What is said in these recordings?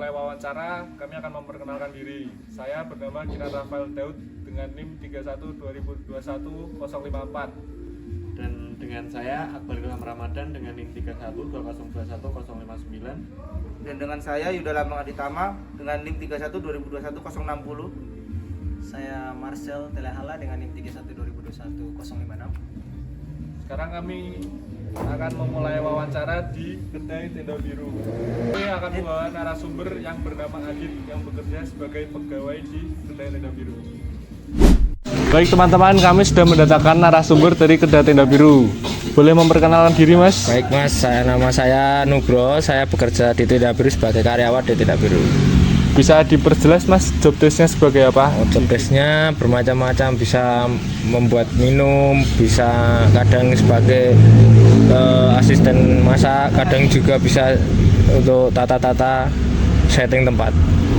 memulai wawancara, kami akan memperkenalkan diri. Saya bernama Kinan Rafael Daud dengan NIM 31 2021 054. Dan dengan saya Akbar Ilham Ramadan dengan NIM 31 2021 059. Dan dengan saya Yuda Lambang Aditama dengan NIM 31 2021 060. Saya Marcel Telehala dengan NIM 31 2021 056. Sekarang kami akan memulai wawancara di Kedai Tenda Biru. Kami akan membawa narasumber yang bernama Adit yang bekerja sebagai pegawai di Kedai Tenda Biru. Baik teman-teman, kami sudah mendatangkan narasumber dari Kedai Tenda Biru. Boleh memperkenalkan diri, Mas? Baik Mas, nama saya Nugroho, saya bekerja di Tenda Biru sebagai karyawan di Tenda Biru. Bisa diperjelas, Mas, job desk-nya sebagai apa? Job desk-nya bermacam-macam, bisa membuat minum, bisa kadang sebagai asisten masak, kadang juga bisa untuk tata-tata setting tempat.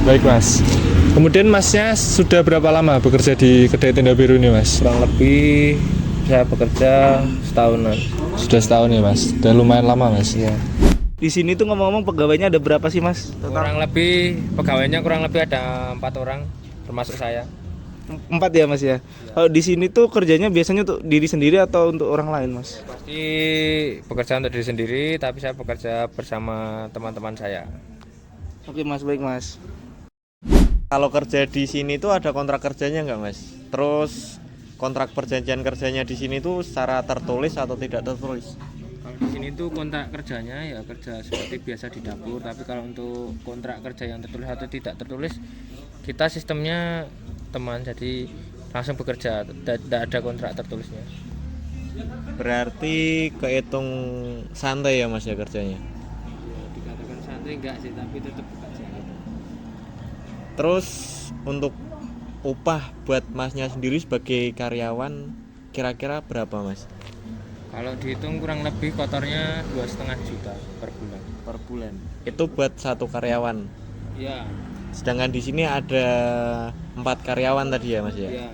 Baik, Mas. Kemudian Masnya sudah berapa lama bekerja di Kedai Tenda Biru ini, Mas? Kurang lebih saya bekerja setahunan. Sudah setahun ya, Mas. Sudah lumayan lama, Mas. Iya. Di sini tuh ngomong-ngomong pegawainya ada berapa sih Mas? Kurang lebih pegawainya kurang lebih ada 4 orang termasuk saya. 4 ya Mas ya. Kalau di sini tuh kerjanya biasanya untuk diri sendiri atau untuk orang lain Mas? Pasti bekerja untuk diri sendiri, tapi saya bekerja bersama teman-teman saya. Oke Mas, baik Mas. Kalau kerja di sini tuh ada kontrak kerjanya nggak, Mas? Terus kontrak perjanjian kerjanya di sini tuh secara tertulis atau tidak tertulis? Kalau di sini tuh kontrak kerjanya ya kerja seperti biasa di dapur, tapi kalau untuk kontrak kerja yang tertulis atau tidak tertulis, kita sistemnya teman, jadi langsung bekerja, tidak ada kontrak tertulisnya. Berarti kehitung santai ya, Mas, ya kerjanya? Ya, dikatakan santai enggak sih, tapi tetap bekerja. Terus untuk upah buat Masnya sendiri sebagai karyawan kira-kira berapa, Mas? Kalau dihitung kurang lebih kotornya 2,5 juta per bulan. Per bulan. Itu buat satu karyawan. Iya. Sedangkan di sini ada 4 karyawan tadi ya, Mas ya? Iya.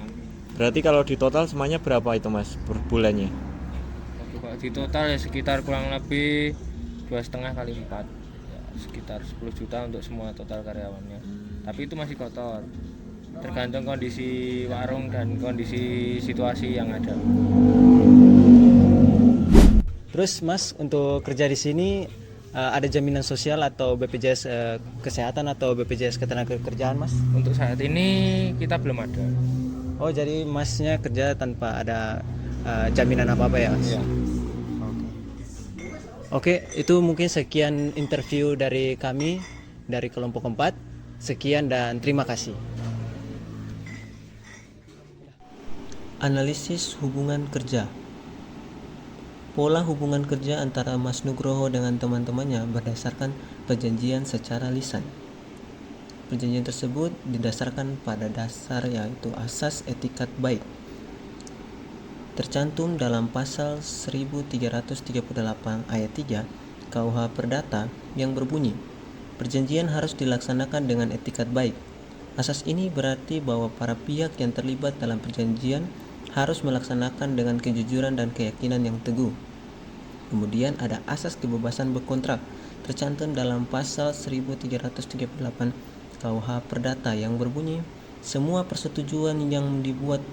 Berarti kalau di total semuanya berapa itu, Mas, per bulannya? Kalau di total ya sekitar kurang lebih 2,5 kali 4 ya, sekitar 10 juta untuk semua total karyawannya. Tapi itu masih kotor, tergantung kondisi warung dan kondisi situasi yang ada. Terus Mas untuk kerja di sini ada jaminan sosial atau BPJS kesehatan atau BPJS ketenagakerjaan Mas? Untuk saat ini kita belum ada. Oh jadi Masnya kerja tanpa ada jaminan apa-apa ya Mas? Ya. Oke, itu mungkin sekian interview dari kami dari kelompok 4. Sekian dan terima kasih. Analisis hubungan kerja. Pola hubungan kerja antara Mas Nugroho dengan teman-temannya berdasarkan perjanjian secara lisan. Perjanjian tersebut didasarkan pada dasar yaitu asas etikat baik. Tercantum dalam pasal 1338 ayat 3 KUH Perdata yang berbunyi, perjanjian harus dilaksanakan dengan etikat baik. Asas ini berarti bahwa para pihak yang terlibat dalam perjanjian harus melaksanakan dengan kejujuran dan keyakinan yang teguh. Kemudian ada asas kebebasan berkontrak tercantum dalam pasal 1338 KUH Perdata yang berbunyi, semua persetujuan yang dibuat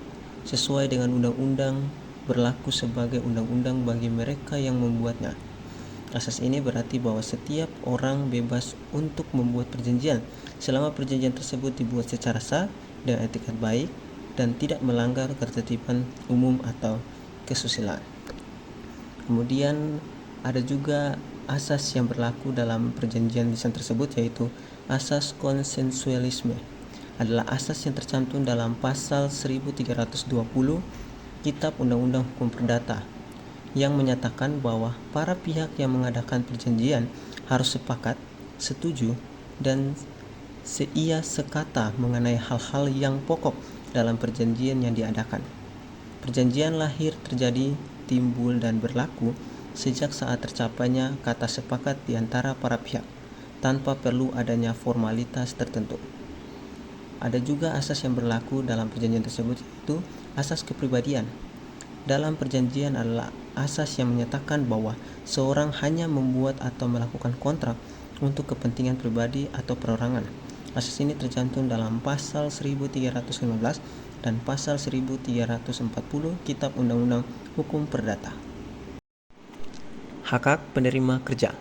sesuai dengan undang-undang berlaku sebagai undang-undang bagi mereka yang membuatnya. Asas ini berarti bahwa setiap orang bebas untuk membuat perjanjian selama perjanjian tersebut dibuat secara sah dan etikat baik dan tidak melanggar ketertiban umum atau kesusilaan. Kemudian ada juga asas yang berlaku dalam perjanjian lisan tersebut yaitu asas konsensualisme. Adalah asas yang tercantum dalam pasal 1320 Kitab Undang-Undang Hukum Perdata yang menyatakan bahwa para pihak yang mengadakan perjanjian harus sepakat, setuju, dan seia sekata mengenai hal-hal yang pokok dalam perjanjian yang diadakan. Perjanjian lahir, terjadi, timbul, dan berlaku sejak saat tercapainya kata sepakat di antara para pihak, tanpa perlu adanya formalitas tertentu. Ada juga asas yang berlaku dalam perjanjian tersebut yaitu asas kepribadian. Dalam perjanjian adalah asas yang menyatakan bahwa seorang hanya membuat atau melakukan kontrak untuk kepentingan pribadi atau perorangan. Asas ini tercantum dalam pasal 1315 dan pasal 1340 Kitab Undang-Undang Hukum Perdata. Hak-hak penerima kerja.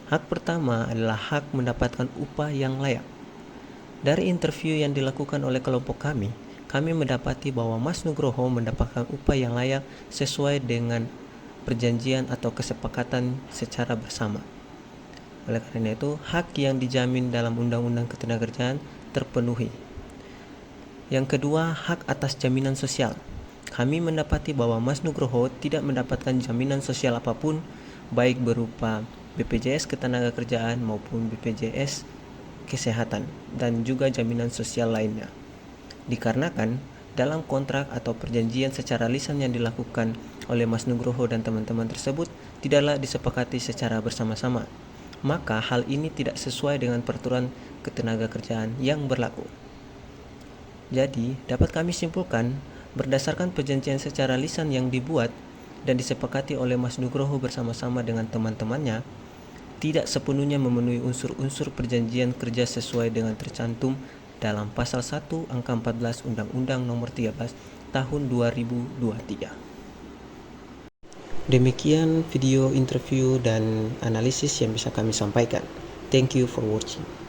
Hak pertama adalah hak mendapatkan upah yang layak. Dari interview yang dilakukan oleh kelompok kami mendapati bahwa Mas Nugroho mendapatkan upah yang layak sesuai dengan perjanjian atau kesepakatan secara bersama. Oleh karena itu, hak yang dijamin dalam Undang-Undang Ketenagakerjaan terpenuhi. Yang kedua, hak atas jaminan sosial. Kami mendapati bahwa Mas Nugroho tidak mendapatkan jaminan sosial apapun, baik berupa BPJS Ketenagakerjaan maupun BPJS Kesehatan dan juga jaminan sosial lainnya. Dikarenakan dalam kontrak atau perjanjian secara lisan yang dilakukan oleh Mas Nugroho dan teman-teman tersebut tidaklah disepakati secara bersama-sama, maka hal ini tidak sesuai dengan peraturan ketenagakerjaan yang berlaku. Jadi, dapat kami simpulkan berdasarkan perjanjian secara lisan yang dibuat dan disepakati oleh Mas Nugroho bersama-sama dengan teman-temannya tidak sepenuhnya memenuhi unsur-unsur perjanjian kerja sesuai dengan tercantum dalam pasal 1 angka 14 Undang-Undang Nomor 13 Tahun 2023. Demikian video interview dan analisis yang bisa kami sampaikan. Thank you for watching.